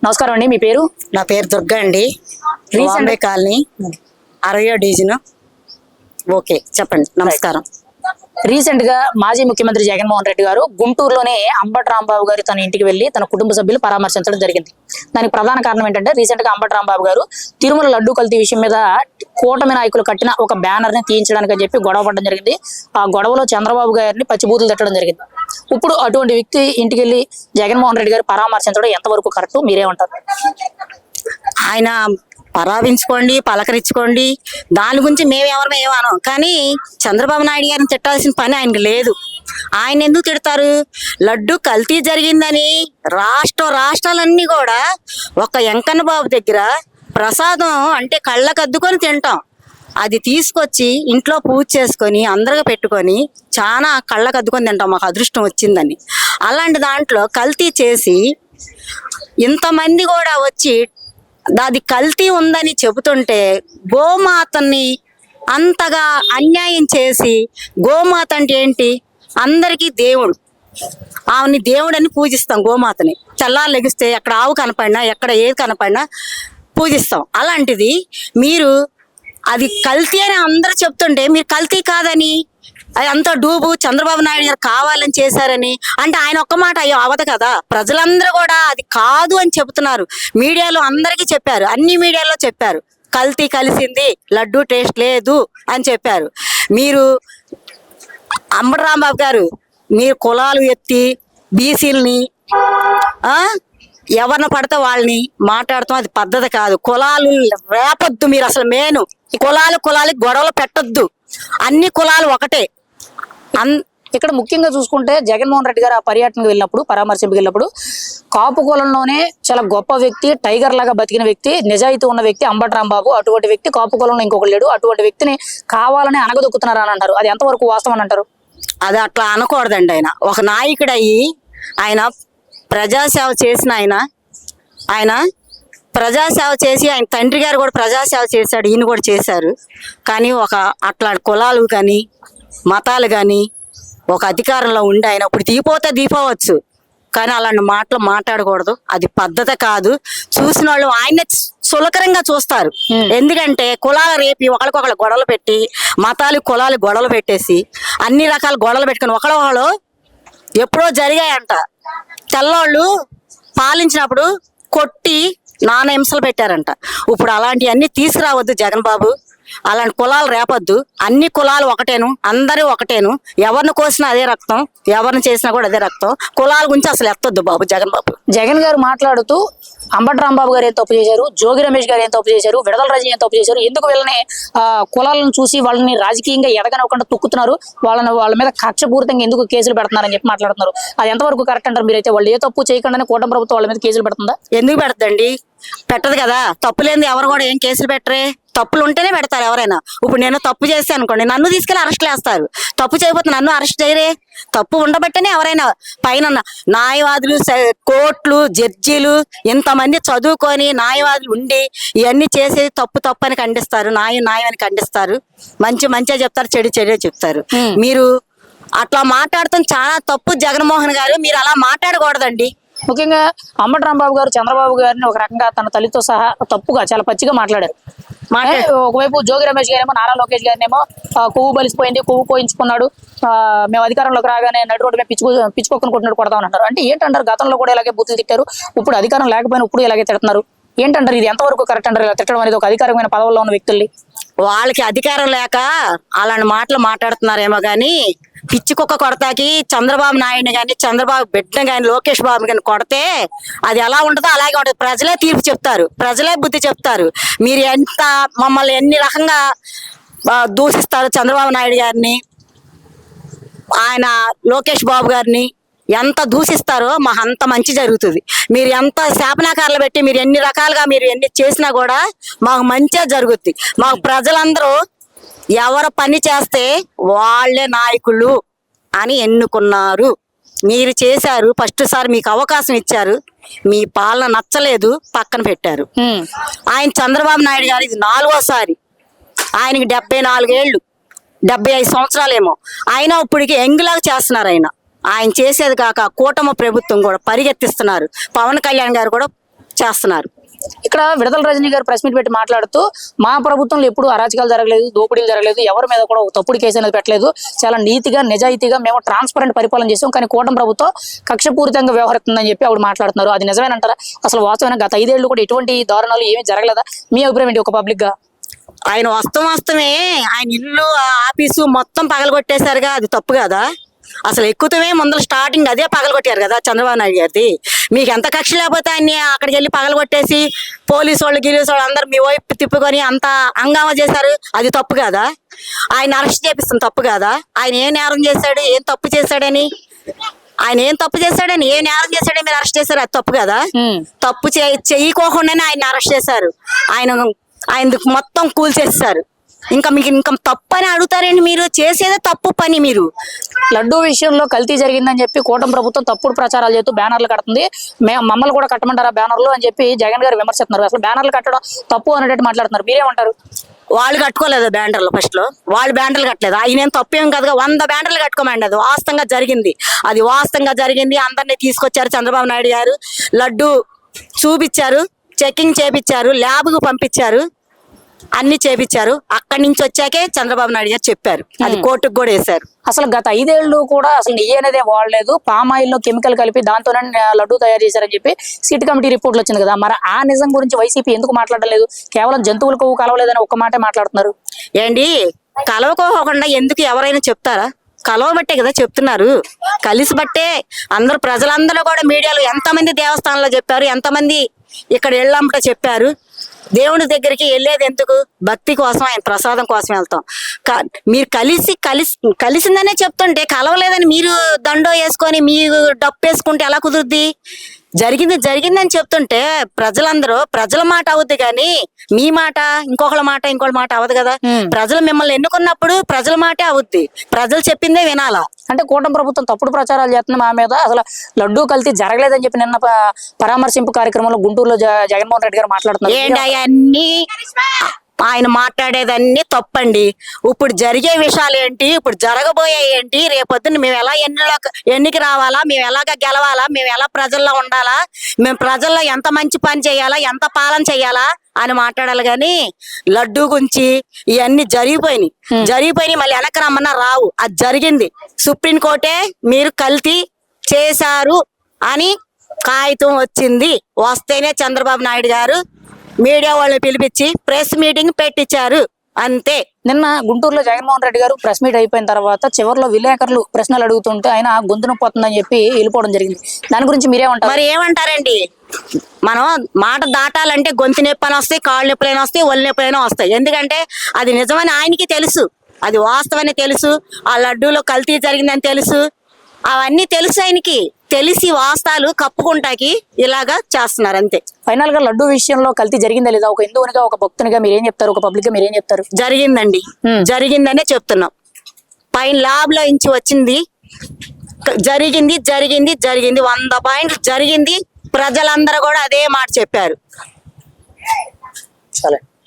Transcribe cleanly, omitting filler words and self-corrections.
నమస్కారం అండి, మీ పేరు? నా పేరు దుర్గా అండి. రీసెంట్ కాలనీ 60వ డివిజన్. ఓకే, చెప్పండి. నమస్కారం. రీసెంట్ గా మాజీ ముఖ్యమంత్రి జగన్మోహన్ రెడ్డి గారు గుంటూరులోనే అంబటి రాంబాబు గారు తన ఇంటికి వెళ్లి తన కుటుంబ సభ్యులు పరామర్శించడం జరిగింది. దానికి ప్రధాన కారణం ఏంటంటే, రీసెంట్ గా అంబటి రాంబాబు గారు తిరుమల లడ్డు కల్తీ విషయం మీద కూటమి నాయకులు కట్టిన ఒక బ్యానర్ ని తీయించడానికి అని చెప్పి గొడవ పడడం జరిగింది. ఆ గొడవలో చంద్రబాబు గారిని పచ్చిబూతులు తిట్టడం జరిగింది. ఇప్పుడు అటువంటి వ్యక్తి ఇంటికి వెళ్లి జగన్మోహన్ రెడ్డి గారు పరామర్శించడం ఎంతవరకు కరెక్ట్, మీరేమంటారు? ఆయన పరావించుకోండి, పలకరించుకోండి, దాని గురించి మేమెవరం ఏమనం. కానీ చంద్రబాబు నాయుడు గారిని తిట్టాల్సిన పని ఆయనకి లేదు. ఆయన ఎందుకు తిడతారు? లడ్డు కల్తీ జరిగిందని రాష్ట్రాలన్నీ కూడా ఒక వెంకన్న బాబు దగ్గర ప్రసాదం అంటే కళ్ళకద్దుకొని తింటాం. అది తీసుకొచ్చి ఇంట్లో పూజ చేసుకొని అందరిగా పెట్టుకొని చాలా కళ్ళకద్దుకొని తింటాం, మాకు అదృష్టం వచ్చిందని. అలాంటి దాంట్లో కల్తీ చేసి ఇంతమంది కూడా వచ్చి అది కల్తీ ఉందని చెబుతుంటే గోమాతని అంతగా అన్యాయం చేసి, గోమాత అంటే ఏంటి? అందరికీ దేవుడు. ఆమెని దేవుడని పూజిస్తాం. గోమాతని చల్లారు లెగిస్తే ఎక్కడ ఆవు కనపడినా, ఎక్కడ ఏది కనపడినా పూజిస్తాం. అలాంటిది మీరు అది కల్తీ అని అందరూ చెప్తుంటే మీరు కల్తీ కాదని, అది అంత డూబు చంద్రబాబు నాయుడు గారు కావాలని చేశారని అంటే ఆయన ఒక్క మాట అయ్యో అవదు కదా. ప్రజలందరూ కూడా అది కాదు అని చెబుతున్నారు. మీడియాలో అందరికీ చెప్పారు, అన్ని మీడియాలో చెప్పారు కల్తీ కలిసింది, లడ్డు టేస్ట్ లేదు అని చెప్పారు. మీరు అంబటి రాంబాబు గారు, మీరు కులాలు ఎత్తి బీసీలని ఎవరిని పడితే వాళ్ళని మాట్లాడతాం, అది పద్ధతి కాదు. కులాలు రేపొద్దు. మీరు అసలు మేను కులాలకి గొడవలు పెట్టొద్దు. అన్ని కులాలు ఒకటే. ఇక్కడ ముఖ్యంగా చూసుకుంటే జగన్మోహన్ రెడ్డి గారు ఆ పర్యటనకు వెళ్ళినప్పుడు, పరామర్శింపుకి వెళ్ళినప్పుడు, కాపు కులంలోనే చాలా గొప్ప వ్యక్తి, టైగర్ లాగా బతికిన వ్యక్తి, నిజాయితీ ఉన్న వ్యక్తి అంబటి రాంబాబు. అటువంటి వ్యక్తి కాపు కులంలో ఇంకొకరు లేడు. అటువంటి వ్యక్తిని కావాలని అనగదొక్కుతున్నారు అని అంటారు. అది ఎంతవరకు వాస్తవం అని అంటారు? అది అట్లా అనకూడదండి. ఆయన ఒక నాయకుడు అయ్యి ఆయన ప్రజాసేవ చేసిన ఆయన ప్రజాసేవ చేసి, ఆయన తండ్రి గారు కూడా ప్రజాసేవ చేశాడు, ఈయన కూడా చేశారు. కానీ ఒక అట్లా కులాలు కానీ మతాలు కానీ ఒక అధికారంలో ఉండి ఆయన ఇప్పుడు దీపోవచ్చు, కానీ అలాంటి మాటలు మాట్లాడకూడదు. అది పద్ధతి కాదు. చూసిన వాళ్ళు ఆయన సులకరంగా చూస్తారు. ఎందుకంటే కులాల రేపి ఒకరికొకరు గొడవలు పెట్టి, కులాలు గొడవలు పెట్టేసి అన్ని రకాల గొడవలు పెట్టుకుని ఒకళ్ళు ఎప్పుడో జరిగాయంట. తెల్లోళ్ళు పాలించినప్పుడు కొట్టి నానా హింసలు పెట్టారంట. ఇప్పుడు అలాంటివన్నీ తీసుకురావద్దు జగన్ బాబు. అలాంటి కులాలు రేపొద్దు. అన్ని కులాలు ఒకటేను, అందరూ ఒకటేను. ఎవరిని కోసినా అదే రక్తం, ఎవరిని చేసినా కూడా అదే రక్తం. కులాల గురించి అసలు ఎత్తొద్దు బాబు జగన్ బాబు. జగన్ గారు మాట్లాడుతూ అంబటి రాంబాబు గారు ఏం తప్పు చేశారు, జోగి రమేష్ గారు ఏం తప్పు చేశారు, విడదల రాజు ఏం తప్పు చేశారు, ఎందుకు వీళ్ళని కులాలను చూసి వాళ్ళని రాజకీయంగా ఎదగనివ్వకుండా తొక్కుతున్నారు, వాళ్ళ మీద కక్షపూరితంగా ఎందుకు కేసులు పెడుతున్నారని చెప్పి మాట్లాడుతున్నారు. అది ఎంతవరకు కరెక్ట్ అంటారు మీరైతే? వాళ్ళు ఏ తప్పు చేయకుండానే కూటమి ప్రభుత్వం వాళ్ళ మీద కేసులు పెడుతుందా? ఎందుకు పెడతండి? పెట్టదు కదా. తప్పు లేని ఎవరు కూడా ఏం కేసులు పెట్టరే. తప్పులు ఉంటేనే పెడతారు ఎవరైనా. ఇప్పుడు నేను తప్పు చేస్తే అనుకోండి, నన్ను తీసుకెళ్లి అరెస్ట్ వేస్తారు. తప్పు చేయకపోతే నన్ను అరెస్ట్ చేయరే. తప్పు ఉండబట్టేనే ఎవరైనా పైన న్యాయవాదులు, కోర్టులు, జడ్జీలు ఇంతమంది చదువుకొని న్యాయవాదులు ఉండి ఇవన్నీ చేసేది తప్పు అని ఖండిస్తారు, న్యాయం అని ఖండిస్తారు. మంచిగా చెప్తారు, చెడు చెప్తారు. మీరు అట్లా మాట్లాడటం చాలా తప్పు జగన్మోహన్ గారు. మీరు అలా మాట్లాడకూడదండి. ముఖ్యంగా అంబటి రాంబాబు గారు చంద్రబాబు గారిని ఒక రకంగా తన తల్లితో సహా తప్పుగా చాలా పచ్చిగా మాట్లాడారు. ఒకవైపు జోగి రమేష్ గారేమో నారా లోకేష్ గారినేమో కొవ్వు బలిసిపోయింది, కొవ్వు పోయించుకున్నాడు, మేము అధికారంలోకి రాగానే నడు రోడ్డు మీద పిచ్చుకొక్కుని కొట్టినట్టు కొడతామని అంటారు. అంటే ఏంటంటారు? గతంలో కూడా ఇలాగే బూతులు తిట్టారు, ఇప్పుడు అధికారం లేకపోయినా ఇప్పుడు ఇలాగే తిడుతున్నారు. ఏంటంటారు? ఇది ఎంతవరకు కరెక్ట్ అంటారు? ఇలా తిట్టడం అనేది ఒక అధికారమైన పదవుల్లో ఉన్న వ్యక్తుల్ని. వాళ్ళకి అధికారం లేక అలాంటి మాటలు మాట్లాడుతున్నారేమో కానీ, పిచ్చి కుక్క కొడతాకి చంద్రబాబు నాయుడిని కానీ, చంద్రబాబు బిడ్డని కానీ, లోకేష్ బాబు కానీ కొడితే అది ఎలా ఉంటుందో అలాగే ఉంటుంది. ప్రజలే తీర్పు చెప్తారు, ప్రజలే బుద్ధి చెప్తారు. మీరు మమ్మల్ని ఎన్ని రకంగా దూషిస్తారు, చంద్రబాబు నాయుడు గారిని, ఆయన లోకేష్ బాబు గారిని ఎంత దూషిస్తారో మాకు అంత మంచి జరుగుతుంది. మీరు ఎంత శాపనాకారాలు పెట్టి మీరు ఎన్ని రకాలుగా మీరు ఎన్ని చేసినా కూడా మాకు మంచిగా జరుగుద్ది. మాకు ప్రజలందరూ ఎవరు పని చేస్తే వాళ్ళే నాయకులు అని ఎన్నుకున్నారు. మీరు చేశారు, ఫస్ట్ సారి మీకు అవకాశం ఇచ్చారు, మీ పాలన నచ్చలేదు, పక్కన పెట్టారు. ఆయన చంద్రబాబు నాయుడు గారు ఇది 4వసారి. ఆయనకి 74 ఏళ్ళు, 75 సంవత్సరాలేమో. అయినా ఇప్పటికి ఎంగులాగా చేస్తున్నారు. ఆయన చేసేది కాక కూటమి ప్రభుత్వం కూడా పరిగెత్తిస్తున్నారు. పవన్ కళ్యాణ్ గారు కూడా చేస్తున్నారు. ఇక్కడ విడదల రజనీ గారు ప్రెస్ మీట్ పెట్టి మాట్లాడుతూ మా ప్రభుత్వంలో ఎప్పుడు అరాచకాలు జరగలేదు, దోపిడీలు జరగలేదు, ఎవరి మీద కూడా ఒక తప్పుడు కేసు అనేది పెట్టలేదు, చాలా నీతిగా నిజాయితీగా మేము ట్రాన్స్పరెంట్ పరిపాలన చేసాం, కానీ కూటమి ప్రభుత్వం కక్షపూరితంగా వ్యవహరిస్తుందని చెప్పి ఆవిడ మాట్లాడుతున్నారు. అది నిజమేనంటారా? అసలు వాస్తవమైన గత 5 ఏళ్ళు కూడా ఎటువంటి దారుణాలు ఏమీ జరగలేదా? మీ అభిప్రాయం ఏంటి ఒక పబ్లిక్ గా? ఆయన వస్తమే ఆయన ఇల్లు ఆఫీసు మొత్తం పగలగొట్టేశారుగా, అది తప్పు కదా? అసలు ఎక్కుతమే ముందర స్టార్టింగ్ అదే పగలగొట్టారు కదా చంద్రబాబు నాయుడు గారిది. మీకు ఎంత కక్ష లేకపోతే ఆయన్ని అక్కడికి వెళ్ళి పగలగొట్టేసి పోలీసు వాళ్ళు గిలీసు వాళ్ళు అందరు మీ వైపు తిప్పుకొని అంత హంగామా చేశారు, అది తప్పు కదా? ఆయన అరెస్ట్ చేపిస్తుంది తప్పు కదా? ఆయన ఏం నేరం చేశాడు, ఏం తప్పు చేశాడని, ఆయన ఏం తప్పు చేశాడని, ఏ నేరం చేశాడని మీరు అరెస్ట్ చేశారు, అది తప్పు కదా? తప్పు చేయకోకుండానే ఆయన అరెస్ట్ చేశారు, ఆయన మొత్తం కూల్చేస్తారు. ఇంకా మీకు ఇంకా తప్పు అని అడుగుతారండి? మీరు చేసేదే తప్పు పని. మీరు లడ్డూ విషయంలో కల్తీ జరిగిందని చెప్పి కూటమి ప్రభుత్వం తప్పుడు ప్రచారాలు చేస్తూ బ్యానర్లు కడుతుంది, మమ్మల్ని కూడా కట్టమంటారా బ్యానర్లు అని చెప్పి జగన్ గారు విమర్శిస్తున్నారు. అసలు బ్యానర్లు కట్టడం తప్పు అనేటట్టు మాట్లాడుతున్నారు, మీరేమంటారు? వాళ్ళు కట్టుకోలేదు బ్యానర్లు, ఫస్ట్ లో వాళ్ళు బ్యానర్లు కట్టలేదు. ఆయన ఏం తప్పేం కదా, 100 బ్యానర్లు కట్టుకోమండి. అది వాస్తవంగా జరిగింది, అది వాస్తవంగా జరిగింది. అందరినీ తీసుకొచ్చారు చంద్రబాబు నాయుడు గారు, లడ్డు చూపించారు, చెకింగ్ చేపించారు, ల్యాబ్కు పంపించారు, అన్ని చేపించారు. అక్కడి నుంచి వచ్చాకే చంద్రబాబు నాయుడు గారు చెప్పారు, అది కోర్టుకు కూడా వేశారు. అసలు గత 5 ఏళ్ళు కూడా అసలు నెయ్యి అనేది వాడలేదు, పామాయిల్ లో కెమికల్ కలిపి దాంతోనే లడ్డు తయారు చేశారని చెప్పి సిట్ కమిటీ రిపోర్ట్లు వచ్చింది కదా, మరి ఆ నిజం గురించి వైసీపీ ఎందుకు మాట్లాడలేదు? కేవలం జంతువులకు కలవలేదని ఒక్క మాటే మాట్లాడుతున్నారు. ఏంటి కలవకోకుండా ఎందుకు ఎవరైనా చెప్తారా? కలవబట్టే కదా చెప్తున్నారు, కలిసి బట్టే అందరూ ప్రజలందరూ కూడా మీడియాలో ఎంతమంది దేవస్థానంలో చెప్పారు, ఎంతమంది ఇక్కడ ఎళ్ళంపట చెప్పారు. దేవుడి దగ్గరికి వెళ్ళేది ఎందుకు? భక్తి కోసం, ఆయన ప్రసాదం కోసం వెళ్తాం. మీరు కలిసిందనే చెప్తుంటే కలవలేదని మీరు దండో వేసుకొని మీరు డప్పు వేసుకుంటే ఎలా కుదురుద్ది? జరిగిందని చెప్తుంటే ప్రజలందరూ ప్రజల మాట అవుద్ది కానీ మీ మాట ఇంకొకళ్ళ మాట అవదు కదా. ప్రజలు మిమ్మల్ని ఎన్నుకున్నప్పుడు ప్రజల మాటే అవుద్ది, ప్రజలు చెప్పిందే వినాలా. అంటే కూటమి ప్రభుత్వం తప్పుడు ప్రచారాలు చేస్తుంది మా మీద, అసలు లడ్డూ కల్తీ జరగలేదని చెప్పి నిన్న పరామర్శింపు కార్యక్రమంలో గుంటూరులో జగన్మోహన్ రెడ్డి గారు మాట్లాడుతున్నారు. ఏంటి అవన్నీ ఆయన మాట్లాడేదన్నీ తప్పండి. ఇప్పుడు జరిగే విషయాలు ఏంటి, ఇప్పుడు జరగబోయే ఏంటి, రేపొద్దున మేము ఎలా ఎన్నిక రావాలా, మేము ఎలాగ గెలవాలా, మేము ఎలా ప్రజల్లో ఉండాలా, మేము ప్రజల్లో ఎంత మంచి పని చేయాలా, ఎంత పాలన చేయాలా అని మాట్లాడాలి కానీ లడ్డూ గురించి ఇవన్నీ జరిగిపోయినాయి మళ్ళీ వెనక రమ్మన్నా రావు. అది జరిగింది, సుప్రీంకోర్టే మీరు కల్తీ చేశారు అని కాగితం వచ్చింది, వస్తేనే చంద్రబాబు నాయుడు గారు మీడియా వాళ్ళని పిలిపించి ప్రెస్ మీటింగ్ పెట్టించారు, అంతే. నిన్న గుంటూరులో జగన్మోహన్ రెడ్డి గారు ప్రెస్ మీట్ అయిపోయిన తర్వాత చివరిలో విలేకరులు ప్రశ్నలు అడుగుతుంటే ఆయన గొంతును పోతుందని చెప్పి వెళ్ళిపోవడం జరిగింది. దాని గురించి మీరేమంటారు? మరి ఏమంటారండి, మనం మాట దాటాలంటే గొంతు నొప్పి వస్తాయి, కాళ్ళు నొప్పులైనా వస్తాయి, ఒళ్ళు నొప్పులైనా వస్తాయి. ఎందుకంటే అది నిజమని ఆయనకి తెలుసు, అది వాస్తవని తెలుసు, ఆ లడ్డూలో కల్తీ జరిగిందని తెలుసు, అవన్నీ తెలుసు ఆయనకి. తెలిసి వాస్తాలు కప్పుకుంటాకి ఇలాగా చేస్తున్నారు, అంతే. ఫైనల్ గా లడ్డూ విషయంలో కల్తీ జరిగిందా లేదా? ఒక హిందువునిగా, ఒక భక్తునిగా మీరేం చెప్తారు? ఒక పబ్లిక్ గా మీరేం చెప్తారు? జరిగిందండి, జరిగిందనే చెప్తున్నాం. పైన ల్యాబ్ లో ఇంచి వచ్చింది, జరిగింది 100 పాయింట్లు జరిగింది. ప్రజలందరూ కూడా అదే మాట చెప్పారు. సరే.